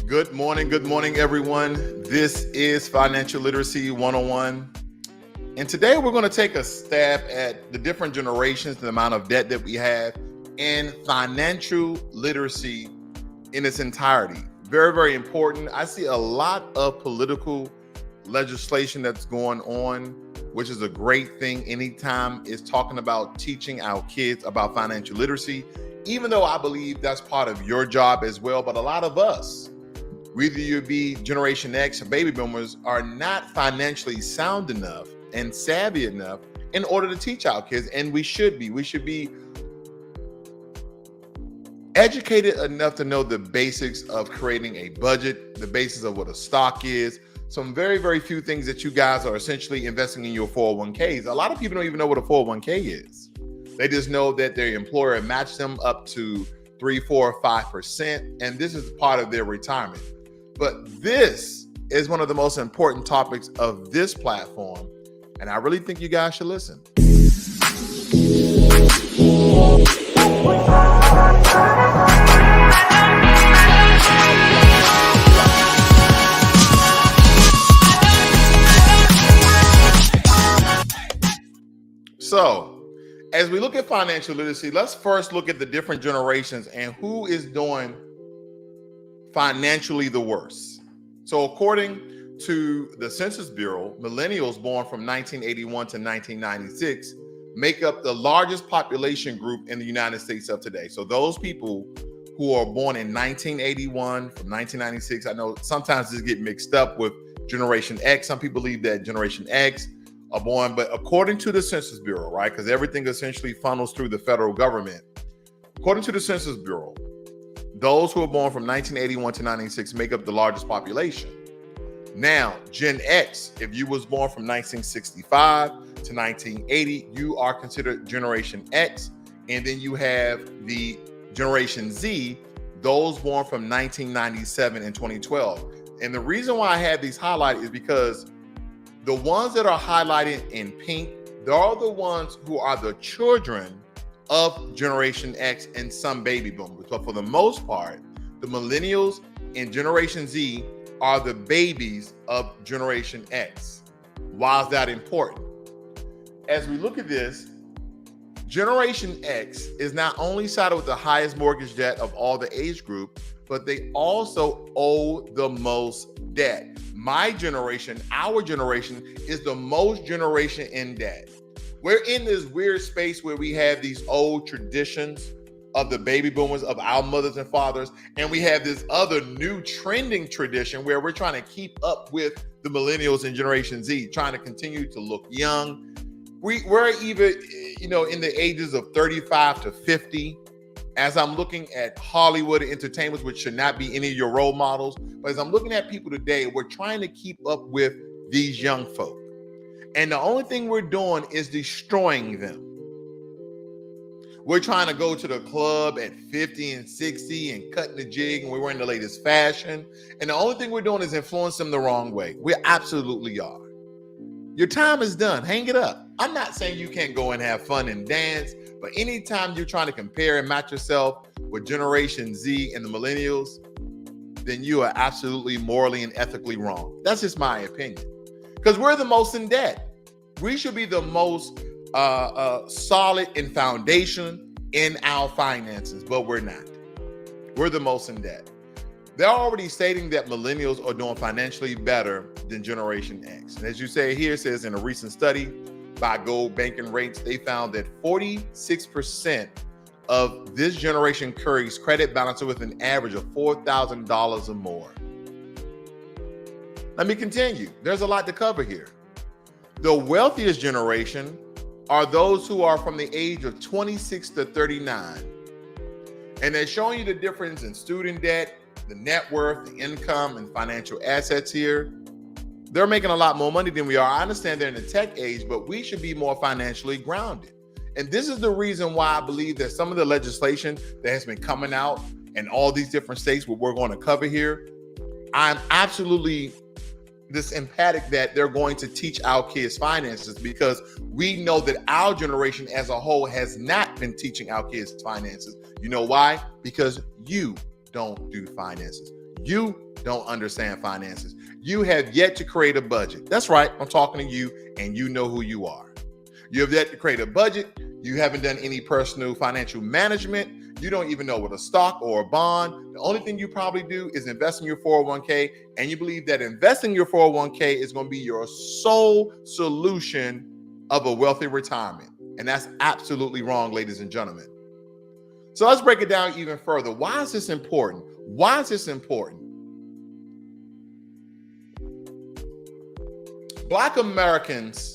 Good morning, everyone. This is Financial Literacy 101. And today we're going to take a stab at the different generations, the amount of debt that we have, and financial literacy in its entirety. Very, very important. I see a lot of political legislation that's going on, which is a great thing anytime it's talking about teaching our kids about financial literacy, even though I believe that's part of your job as well. But a lot of us, whether you be Generation X or baby boomers, are not financially sound enough and savvy enough in order to teach our kids. And we should be. We should be educated enough to know the basics of creating a budget, the basics of what a stock is, some very, very few things that you guys are essentially investing in your 401ks. A lot of people don't even know what a 401k is. They just know that their employer matched them up to 3, 4, 5%, and this is part of their retirement. But this is one of the most important topics of this platform, and I really think you guys should listen. So, as we look at financial literacy, let's first look at the different generations and who is doing financially the worst. So according to the Census Bureau, millennials born from 1981 to 1996 make up the largest population group in the United States of today. So those people who are born in 1981 from 1996, I know sometimes this get mixed up with Generation X. Some people believe that Generation X are born, but according to the Census Bureau, right, because everything essentially funnels through the federal government. According to the Census Bureau, those who are born from 1981 to 1996 make up the largest population. Now, Gen X, if you was born from 1965 to 1980, you are considered Generation X. And then you have the Generation Z, those born from 1997 and 2012. And the reason why I have these highlighted is because the ones that are highlighted in pink, they're the ones who are the children of Generation X and some baby boomers. But for the most part, the millennials and Generation Z are the babies of Generation X. Why is that important? As we look at this, Generation X is not only sided with the highest mortgage debt of all the age group, but they also owe the most debt. My generation, our generation, is the most generation in debt. We're in this weird space where we have these old traditions of the baby boomers, of our mothers and fathers, and we have this other new trending tradition where we're trying to keep up with the millennials and Generation Z, trying to continue to look young. We're even, in the ages of 35 to 50. As I'm looking at Hollywood entertainers, which should not be any of your role models, but as I'm looking at people today, we're trying to keep up with these young folk. And the only thing we're doing is destroying them. We're trying to go to the club at 50 and 60 and cutting the jig, and we're wearing the latest fashion. And the only thing we're doing is influence them the wrong way. We absolutely are. Your time is done. Hang it up. I'm not saying you can't go and have fun and dance, but anytime you're trying to compare and match yourself with Generation Z and the millennials, then you are absolutely morally and ethically wrong. That's just my opinion. Because we're the most in debt. We should be the most solid in foundation in our finances, but we're not. We're the most in debt. They're already stating that millennials are doing financially better than Generation X. And as you say here, it says in a recent study by Gold Banking Rates, they found that 46% of this generation carries credit balances with an average of $4,000 or more. Let me continue. There's a lot to cover here. The wealthiest generation are those who are from the age of 26 to 39. And they're showing you the difference in student debt, the net worth, the income, and financial assets here. They're making a lot more money than we are. I understand they're in the tech age, but we should be more financially grounded. And this is the reason why I believe that some of the legislation that has been coming out in all these different states, what we're going to cover here, I'm absolutely this emphatic that they're going to teach our kids finances, because we know that our generation as a whole has not been teaching our kids finances. You know why? Because you don't do finances. You don't understand finances. You have yet to create a budget. That's right. I'm talking to you, and you know who you are. You have yet to create a budget. You haven't done any personal financial management. You don't even know what a stock or a bond. The only thing you probably do is invest in your 401k, and you believe that investing in your 401k is going to be your sole solution of a wealthy retirement. And that's absolutely wrong, ladies and gentlemen. So let's break it down even further. Why is this important? Why is this important? Black Americans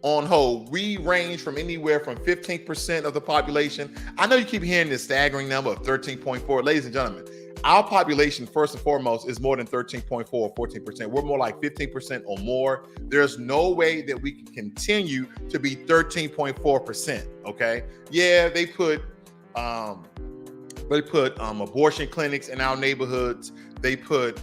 on whole, we range from anywhere from 15% of the population. I know you keep hearing this staggering number of 13.4. Ladies and gentlemen, our population, first and foremost, is more than 13.4 or 14%. We're more like 15% or more. There's no way that we can continue to be 13.4%, okay? Yeah, they put abortion clinics in our neighborhoods. They put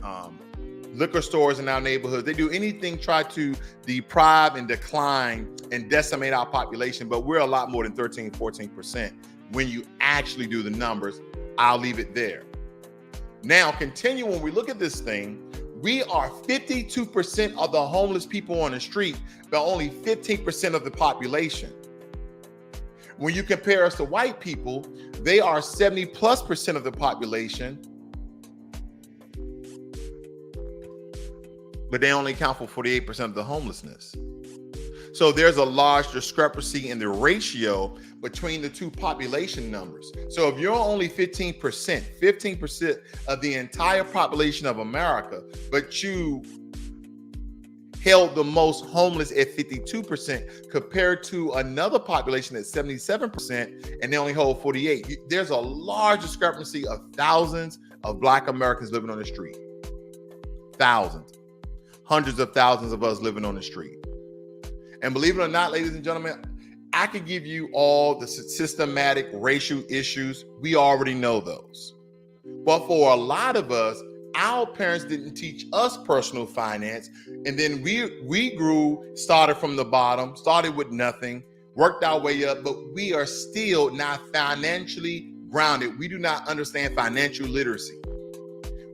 liquor stores in our neighborhoods. They do anything, try to deprive and decline and decimate our population, but we're a lot more than 13, 14%. When you actually do the numbers, I'll leave it there. Now, continue, when we look at this thing, we are 52% of the homeless people on the street, but only 15% of the population. When you compare us to white people, they are 70+% of the population, but they only account for 48% of the homelessness. So there's a large discrepancy in the ratio between the two population numbers. So if you're only 15% of the entire population of America, but you held the most homeless at 52% compared to another population at 77%, and they only hold 48%. There's a large discrepancy of thousands of Black Americans living on the street. Thousands. Hundreds of thousands of us living on the street. And believe it or not, ladies and gentlemen, I could give you all the systematic racial issues. We already know those. But for a lot of us, our parents didn't teach us personal finance. And then we grew, started from the bottom, started with nothing, worked our way up, but we are still not financially grounded. We do not understand financial literacy.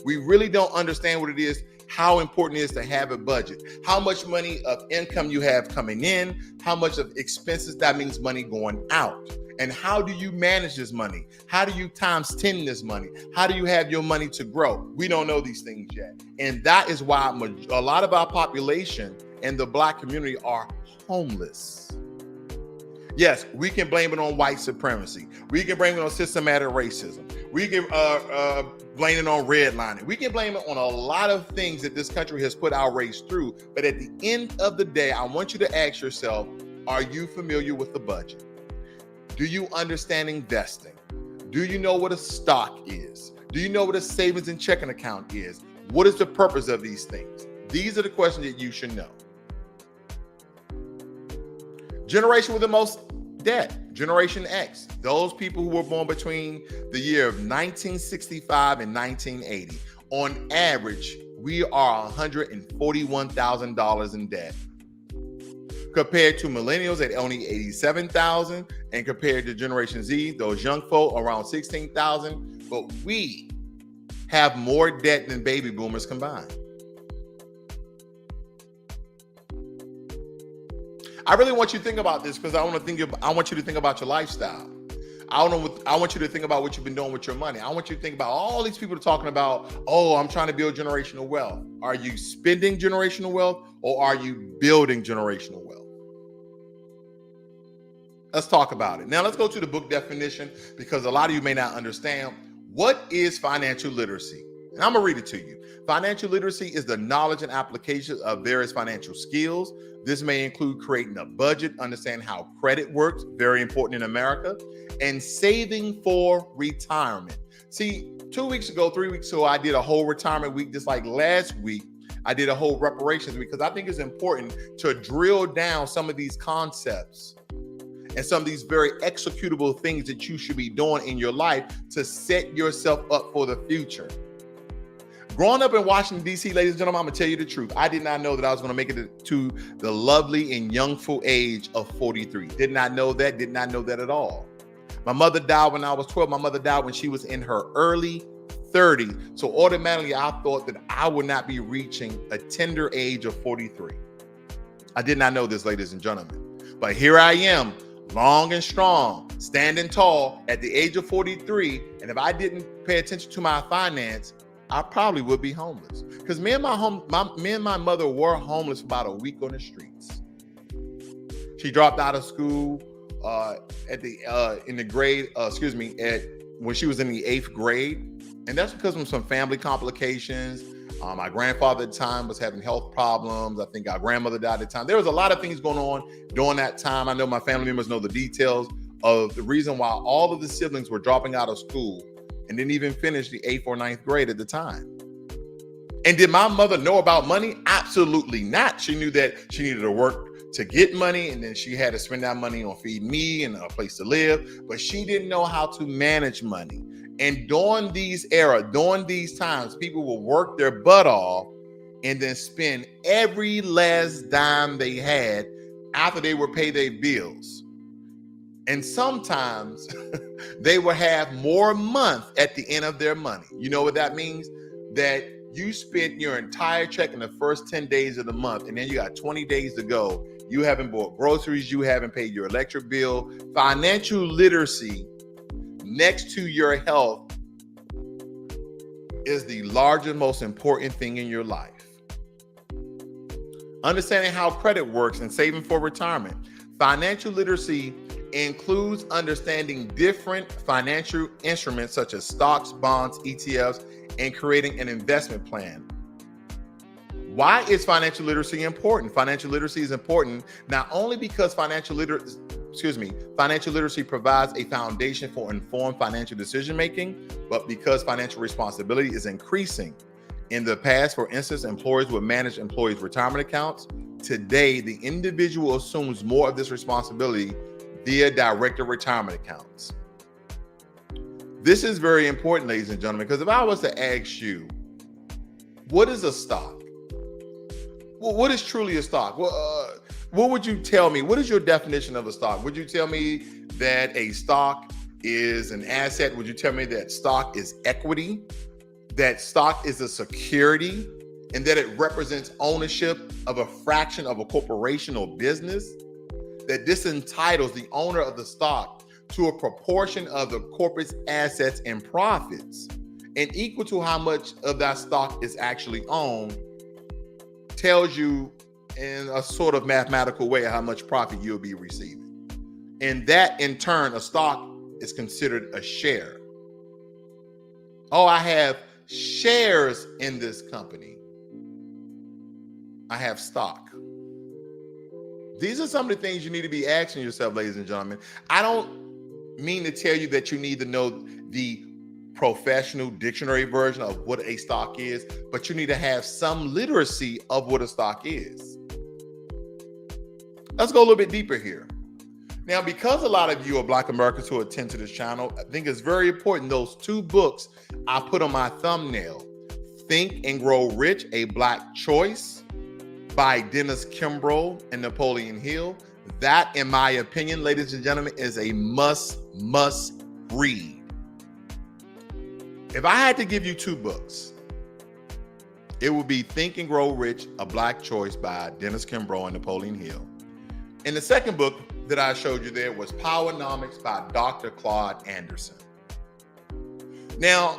We really don't understand what it is, how important it is to have a budget, how much money of income you have coming in, how much of expenses, that means money going out. And how do you manage this money? How do you times 10 this money? How do you have your money to grow? We don't know these things yet. And that is why a lot of our population and the Black community are homeless. Yes, we can blame it on white supremacy. We can blame it on systematic racism. We can blame it on redlining. We can blame it on a lot of things that this country has put our race through. But at the end of the day, I want you to ask yourself, are you familiar with the budget? Do you understand investing? Do you know what a stock is? Do you know what a savings and checking account is? What is the purpose of these things? These are the questions that you should know. Generation with the most debt, Generation X, those people who were born between the year of 1965 and 1980. On average, we are $141,000 in debt. Compared to millennials at only $87,000, and compared to Generation Z, those young folk, around $16,000. But we have more debt than baby boomers combined. I really want you to think about this because I want you to think about your lifestyle. I want you to think about what you've been doing with your money. I want you to think about all these people talking about, oh, I'm trying to build generational wealth. Are you spending generational wealth or are you building generational wealth? Let's talk about it. Now let's go to the book definition because a lot of you may not understand. What is financial literacy? And I'm gonna read it to you. Financial literacy is the knowledge and application of various financial skills. This may include creating a budget, understanding how credit works, very important in America, and saving for retirement. See, 2 weeks ago, 3 weeks ago, I did a whole retirement week. Just like last week, I did a whole reparations week because I think it's important to drill down some of these concepts and some of these very executable things that you should be doing in your life to set yourself up for the future. Growing up in Washington, D.C., ladies and gentlemen, I'm going to tell you the truth. I did not know that I was going to make it to the lovely and youngful age of 43. Did not know that at all. My mother died when I was 12. My mother died when she was in her early 30. So automatically I thought that I would not be reaching a tender age of 43. I did not know this, ladies and gentlemen. But here I am, long and strong, standing tall at the age of 43. And if I didn't pay attention to my finance, I probably would be homeless. Because me and my mother were homeless for about a week on the streets. She dropped out of school when she was in the 8th grade. And that's because of some family complications. My grandfather at the time was having health problems. I think our grandmother died at the time. There was a lot of things going on during that time. I know my family members know the details of the reason why all of the siblings were dropping out of school and didn't even finish the 8th or 9th grade at the time. And did my mother know about money? Absolutely not. She knew that she needed to work to get money, and then she had to spend that money on feeding me and a place to live, but she didn't know how to manage money. And during these times, people will work their butt off and then spend every last dime they had after they were paid their bills. And sometimes they will have more month at the end of their money. You know what that means? That you spent your entire check in the first 10 days of the month, and then you got 20 days to go. You haven't bought groceries. You haven't paid your electric bill. Financial literacy, next to your health, is the largest, most important thing in your life. Understanding how credit works and saving for retirement. Financial literacy includes understanding different financial instruments such as stocks, bonds, ETFs, and creating an investment plan. Why is financial literacy important? Financial literacy is important not only because financial literacy provides a foundation for informed financial decision making, but because financial responsibility is increasing. In the past, for instance, employers would manage employees' retirement accounts. Today, the individual assumes more of this responsibility via directed retirement accounts. This is very important, ladies and gentlemen, because if I was to ask you, what is a stock? Well, what is truly a stock? Well, what would you tell me? What is your definition of a stock? Would you tell me that a stock is an asset? Would you tell me that stock is equity? That stock is a security? And that it represents ownership of a fraction of a corporation or business? That this entitles the owner of the stock to a proportion of the corporate's assets and profits, and equal to how much of that stock is actually owned, tells you in a sort of mathematical way how much profit you'll be receiving. And that in turn, a stock is considered a share. Oh, I have shares in this company. I have stock. These are some of the things you need to be asking yourself, ladies and gentlemen. I don't mean to tell you that you need to know the professional dictionary version of what a stock is, but you need to have some literacy of what a stock is. Let's go a little bit deeper here. Now, because a lot of you are Black Americans who attend to this channel, I think it's very important, those 2 books I put on my thumbnail, Think and Grow Rich, A Black Choice by Dennis Kimbrough and Napoleon Hill. That, in my opinion, ladies and gentlemen, is a must read. If I had to give you 2 books, it would be Think and Grow Rich, A Black Choice by Dennis Kimbrough and Napoleon Hill. And the second book that I showed you there was Powernomics by Dr. Claude Anderson. Now,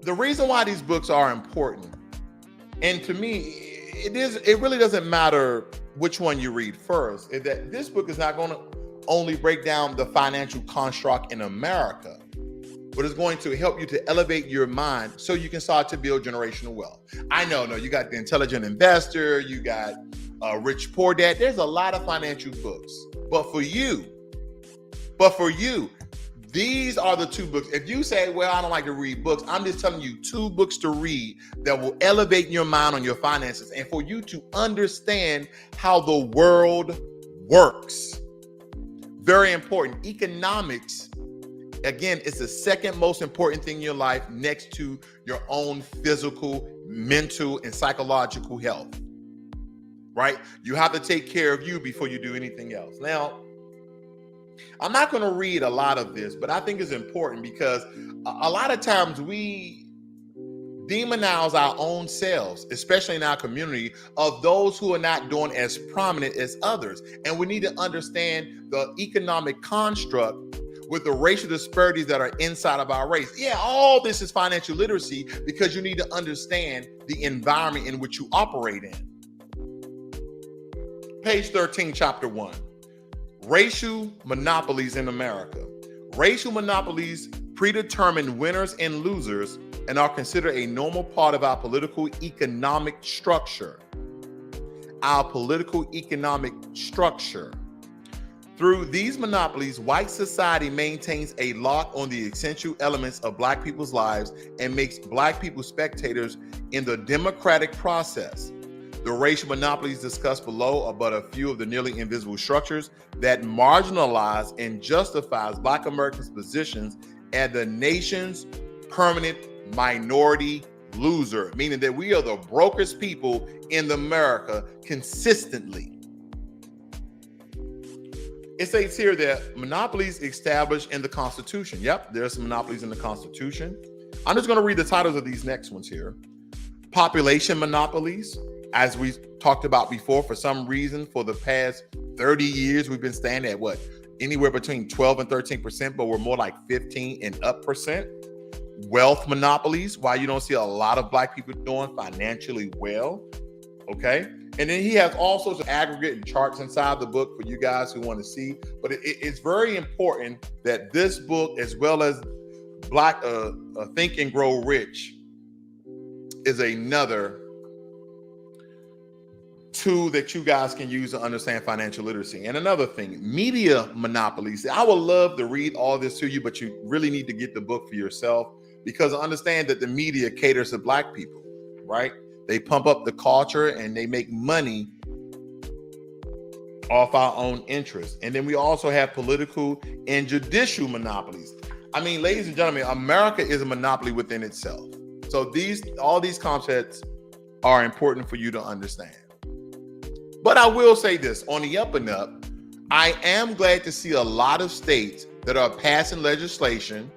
the reason why these books are important, and to me, it really doesn't matter which one you read first, is that this book is not going to only break down the financial construct in America, but it's going to help you to elevate your mind so you can start to build generational wealth. I know, you got The Intelligent Investor, you got Rich Poor Dad. There's a lot of financial books, but for you, these are the 2 books. If you say, well, I don't like to read books, I'm just telling you 2 books to read that will elevate your mind on your finances and for you to understand how the world works. Very important. Economics, again, it's the second most important thing in your life next to your own physical, mental, and psychological health, right? You have to take care of you before you do anything else. Now, I'm not going to read a lot of this, but I think it's important because a lot of times we demonize our own selves, especially in our community, of those who are not doing as prominent as others. And we need to understand the economic construct with the racial disparities that are inside of our race. Yeah, all this is financial literacy because you need to understand the environment in which you operate in. Page 13, chapter 1. Racial monopolies in America. Racial monopolies predetermine winners and losers and are considered a normal part of our political economic structure. Our political economic structure. Through these monopolies, white society maintains a lock on the essential elements of Black people's lives and makes Black people spectators in the democratic process. The racial monopolies discussed below are but a few of the nearly invisible structures that marginalize and justifies Black Americans' positions as the nation's permanent minority loser, meaning that we are the brokest people in America consistently. It states here that monopolies established in the Constitution. Yep, there's some monopolies in the Constitution. I'm just going to read the titles of these next ones here. Population monopolies. As we talked about before, for some reason, for the past 30 years, we've been standing at what? Anywhere between 12 and 13%, but we're more like 15 and up percent. Wealth monopolies, why you don't see a lot of Black people doing financially well. Okay. And then he has all sorts of aggregate and charts inside the book for you guys who want to see. But it's very important that this book, as well as Black Think and Grow Rich, is another tool that you guys can use to understand financial literacy. And another thing, media monopolies. I would love to read all this to you, but you really need to get the book for yourself, because understand that the media caters to Black people, right? They pump up the culture and they make money off our own interests. And then we also have political and judicial monopolies. I mean, ladies and gentlemen, America is a monopoly within itself. So all these concepts are important for you to understand. But I will say this, on the up and up, I am glad to see a lot of states that are passing legislation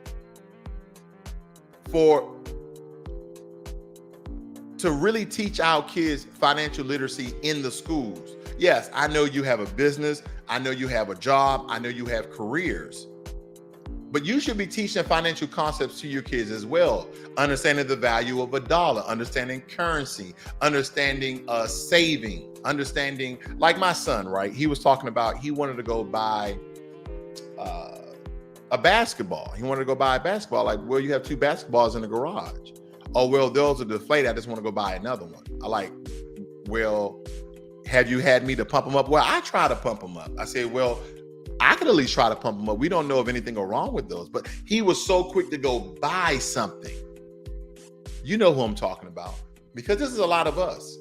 to really teach our kids financial literacy in the schools. Yes, I know you have a business. I know you have a job. I know you have careers. But you should be teaching financial concepts to your kids as well. Understanding the value of a dollar, understanding currency, understanding saving, understanding, like my son, right? He was talking about, he wanted to go buy a basketball. He wanted to go buy a basketball. Like, well, you have 2 basketballs in the garage. Oh, well, those are deflated. I just want to go buy another one. I like, well, have you had me to pump them up? Well, I try to pump them up. I say, well, I could at least try to pump them up. We don't know if anything go wrong with those. But he was so quick to go buy something. You know who I'm talking about, because this is a lot of us.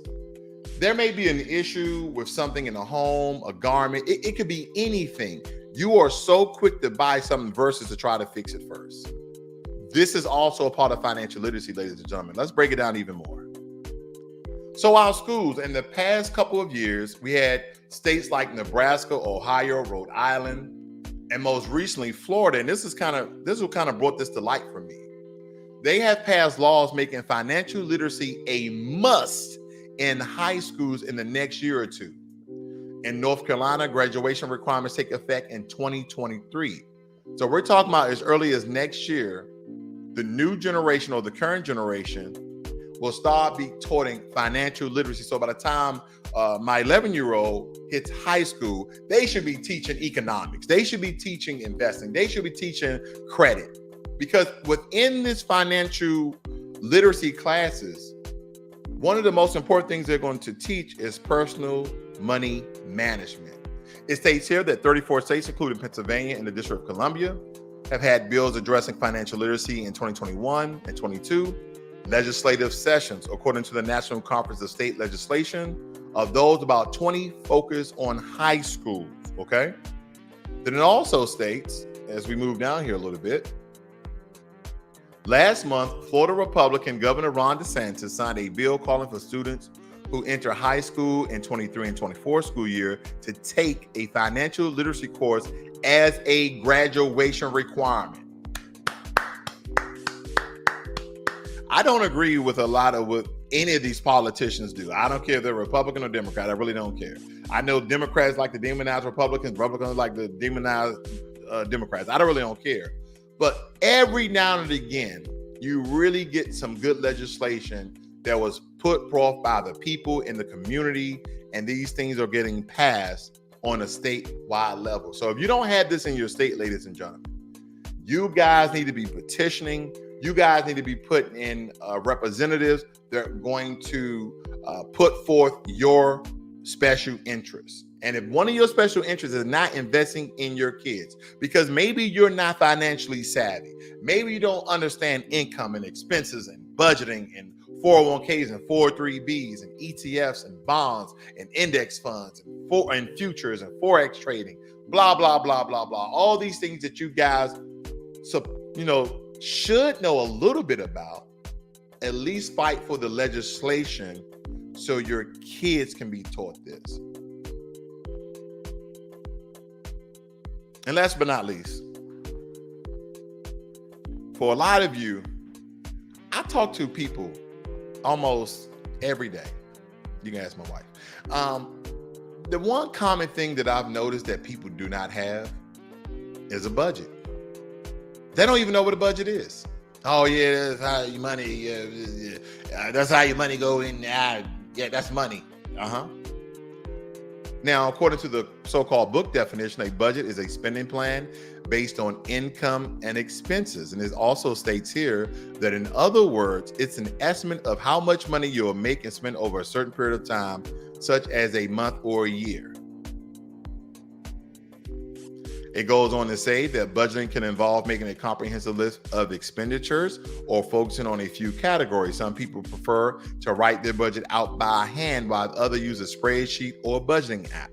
There may be an issue with something in a home, a garment. It could be anything. You are so quick to buy something versus to try to fix it first. This is also a part of financial literacy, ladies and gentlemen. Let's break it down even more. So our schools, in the past couple of years, we had states like Nebraska, Ohio, Rhode Island, and most recently Florida. And this is what kind of brought this to light for me. They have passed laws making financial literacy a must in high schools in the next year or two. In North Carolina, graduation requirements take effect in 2023. So we're talking about as early as next year, the new generation or the current generation will start be taught financial literacy. So by the time my 11-year-old hits high school, they should be teaching economics. They should be teaching investing. They should be teaching credit. Because within this financial literacy classes, one of the most important things they're going to teach is personal money management. It states here that 34 states, including Pennsylvania and the District of Columbia, have had bills addressing financial literacy in 2021 and 22. Legislative sessions, according to the National Conference of State Legislation, of those, about 20 focus on high schools, okay? Then it also states, as we move down here a little bit, last month, Florida Republican Governor Ron DeSantis signed a bill calling for students who enter high school in 23 and 24 school year to take a financial literacy course as a graduation requirement. I don't agree with a lot of what any of these politicians do. I don't care if they're Republican or Democrat. I really don't care. I know Democrats like to demonize Republicans. Republicans like to demonize Democrats. I really don't care. But every now and again, you really get some good legislation that was put forth by the people in the community, and these things are getting passed on a statewide level. So if you don't have this in your state, ladies and gentlemen, you guys need to be petitioning. You guys need to be putting in representatives that are going to put forth your special interests. And if one of your special interests is not investing in your kids, because maybe you're not financially savvy, maybe you don't understand income and expenses and budgeting and 401ks and 403bs and ETFs and bonds and index funds and futures and forex trading, blah, blah, blah, blah, blah. All these things that you guys, should know a little bit about, at least fight for the legislation so your kids can be taught this. And last but not least, for a lot of you, I talk to people almost every day. You can ask my wife. The one common thing that I've noticed that people do not have is a budget. They don't even know what a budget is. Oh yeah, that's how your money. That's how your money go in. Yeah, that's money. Now, according to the so-called book definition, a budget is a spending plan based on income and expenses. And it also states here that, in other words, it's an estimate of how much money you'll make and spend over a certain period of time, such as a month or a year. It goes on to say that budgeting can involve making a comprehensive list of expenditures or focusing on a few categories. Some people prefer to write their budget out by hand, while others use a spreadsheet or a budgeting app.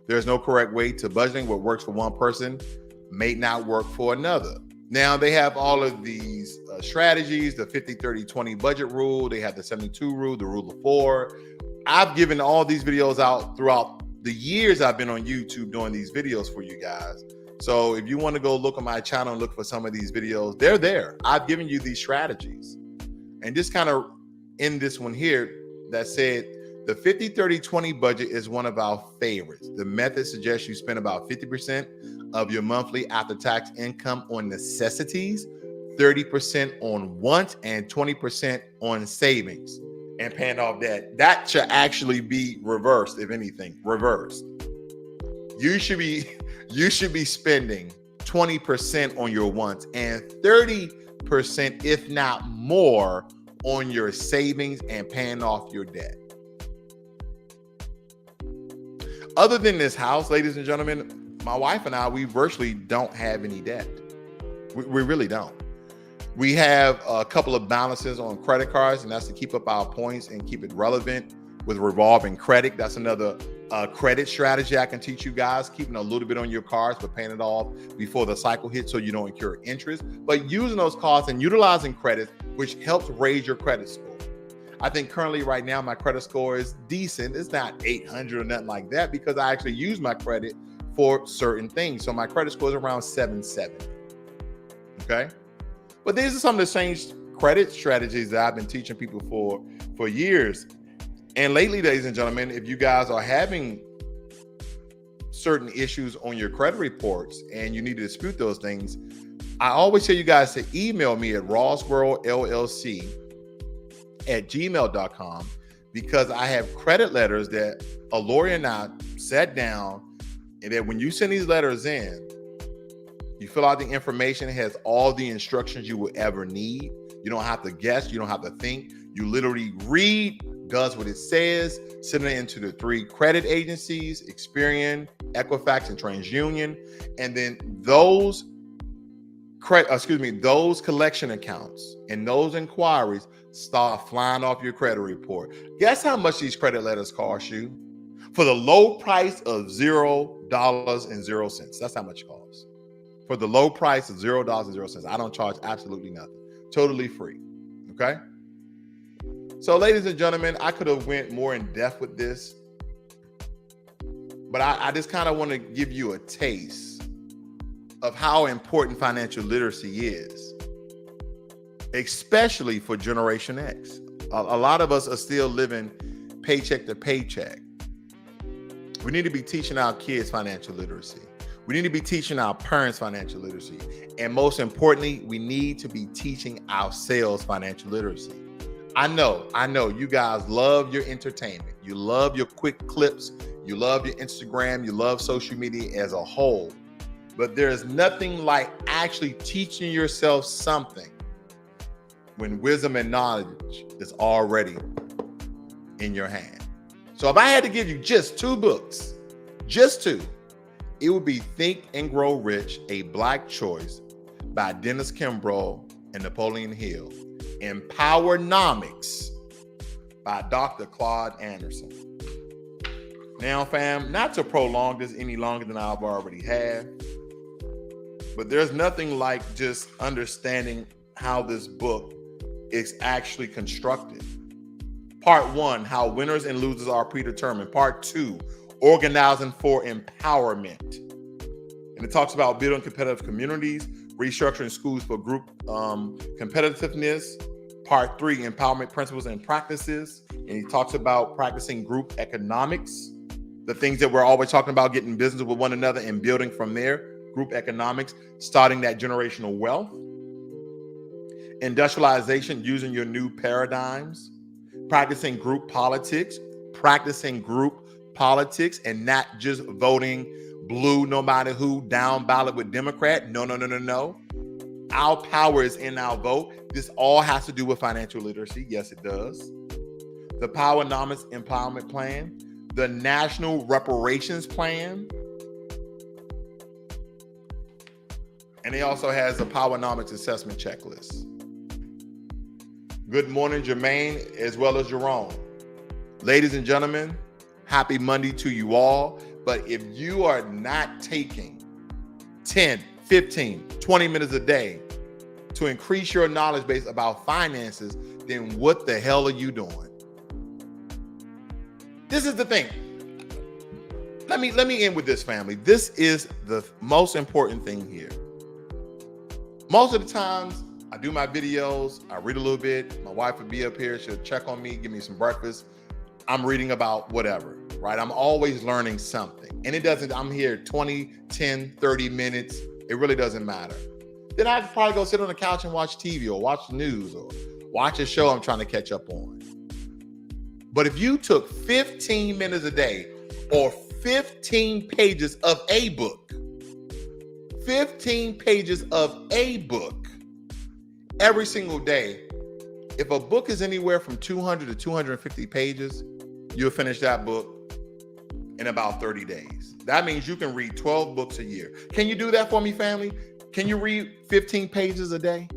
There's no correct way to budgeting. What works for one person may not work for another. Now, they have all of these strategies, the 50-30-20 budget rule. They have the 72 rule, the rule of 4. I've given all these videos out throughout the years I've been on YouTube doing these videos for you guys. So if you want to go look at my channel and look for some of these videos, they're there. I've given you these strategies. And just kind of in this one here that said, the 50-30-20 budget is one of our favorites. The method suggests you spend about 50% of your monthly after-tax income on necessities, 30% on wants, and 20% on savings. And paying off debt. That should actually be reversed, if anything, reversed. You should be spending 20% on your wants and 30%, if not more, on your savings and paying off your debt. Other than this house, ladies and gentlemen, my wife and I, we virtually don't have any debt. We really don't. We have a couple of balances on credit cards, and that's to keep up our points and keep it relevant with revolving credit. That's another credit strategy I can teach you guys, keeping a little bit on your cards, but paying it off before the cycle hits so you don't incur interest. But using those cards and utilizing credit, which helps raise your credit score. I think currently right now my credit score is decent. It's not 800 or nothing like that because I actually use my credit for certain things. So my credit score is around 770. Okay. But these are some of the same credit strategies that I've been teaching people for years. And lately, ladies and gentlemen, if you guys are having certain issues on your credit reports and you need to dispute those things, I always tell you guys to email me at rawsworldllc@gmail.com, because I have credit letters that a lawyer and I sat down, and that when you send these letters in, you fill out the information. It has all the instructions you will ever need. You don't have to guess. You don't have to think. You literally read, does what it says, send it into the 3 credit agencies, Experian, Equifax, and TransUnion. And then those collection accounts and those inquiries start flying off your credit report. Guess how much these credit letters cost you? For the low price of $0.00. That's how much it costs. For the low price of $0.00. I don't charge absolutely nothing. Totally free. Okay. So ladies and gentlemen, I could have went more in depth with this, but I just kind of want to give you a taste of how important financial literacy is. especially for Generation X. A lot of us are still living paycheck to paycheck. We need to be teaching our kids financial literacy. We need to be teaching our parents financial literacy. And most importantly, we need to be teaching ourselves financial literacy. I know you guys love your entertainment. You love your quick clips. You love your Instagram. You love social media as a whole. But there's nothing like actually teaching yourself something when wisdom and knowledge is already in your hand. So if I had to give you just 2 books, just 2, it would be Think and Grow Rich, A Black Choice by Dennis Kimbrough and Napoleon Hill, and Powernomics by Dr. Claude Anderson. Now, fam, not to prolong this any longer than I've already had, but there's nothing like just understanding how this book is actually constructed. Part 1, how winners and losers are predetermined. Part 2, organizing for empowerment. And it talks about building competitive communities, restructuring schools for group competitiveness. Part 3, empowerment principles and practices. And he talks about practicing group economics, the things that we're always talking about, getting business with one another and building from there. Group economics, starting that generational wealth. Industrialization, using your new paradigms. Practicing group politics, and not just voting blue no matter who, down ballot with Democrat. No. Our power is in our vote. This all has to do with financial literacy. Yes, it does. The Powernomics Empowerment Plan, the National Reparations Plan. And he also has a Powernomics Assessment Checklist. Good morning, Jermaine, as well as Jerome. Ladies and gentlemen, happy Monday to you all. But if you are not taking 10, 15, 20 minutes a day to increase your knowledge base about finances, then what the hell are you doing? This is the thing. Let me end with this, family. This is the most important thing here. Most of the times, I do my videos, I read a little bit. My wife would be up here, she'll check on me, give me some breakfast. I'm reading about whatever, right? I'm always learning something. And it doesn't, I'm here 20, 10, 30 minutes. It really doesn't matter. Then I could probably go sit on the couch and watch TV or watch the news or watch a show I'm trying to catch up on. But if you took 15 minutes a day or 15 pages of a book, 15 pages of a book, every single day, if a book is anywhere from 200 to 250 pages, you'll finish that book in about 30 days. That means you can read 12 books a year. Can you do that for me, family? Can you read 15 pages a day?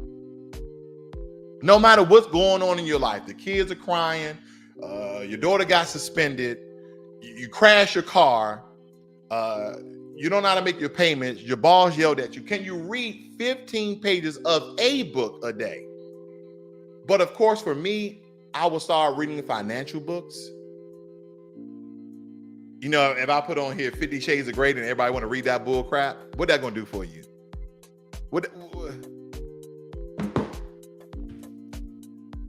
No matter what's going on in your life, the kids are crying, your daughter got suspended, you crash your car, you don't know how to make your payments, your boss yelled at you. Can you read 15 pages of a book a day? But of course, for me, I will start reading financial books. You know, if I put on here 50 Shades of Grey and everybody want to read that bull crap, what that going to do for you?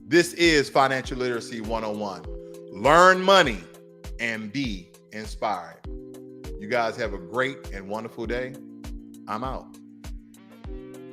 This is Financial Literacy 101. Learn money and be inspired. You guys have a great and wonderful day. I'm out.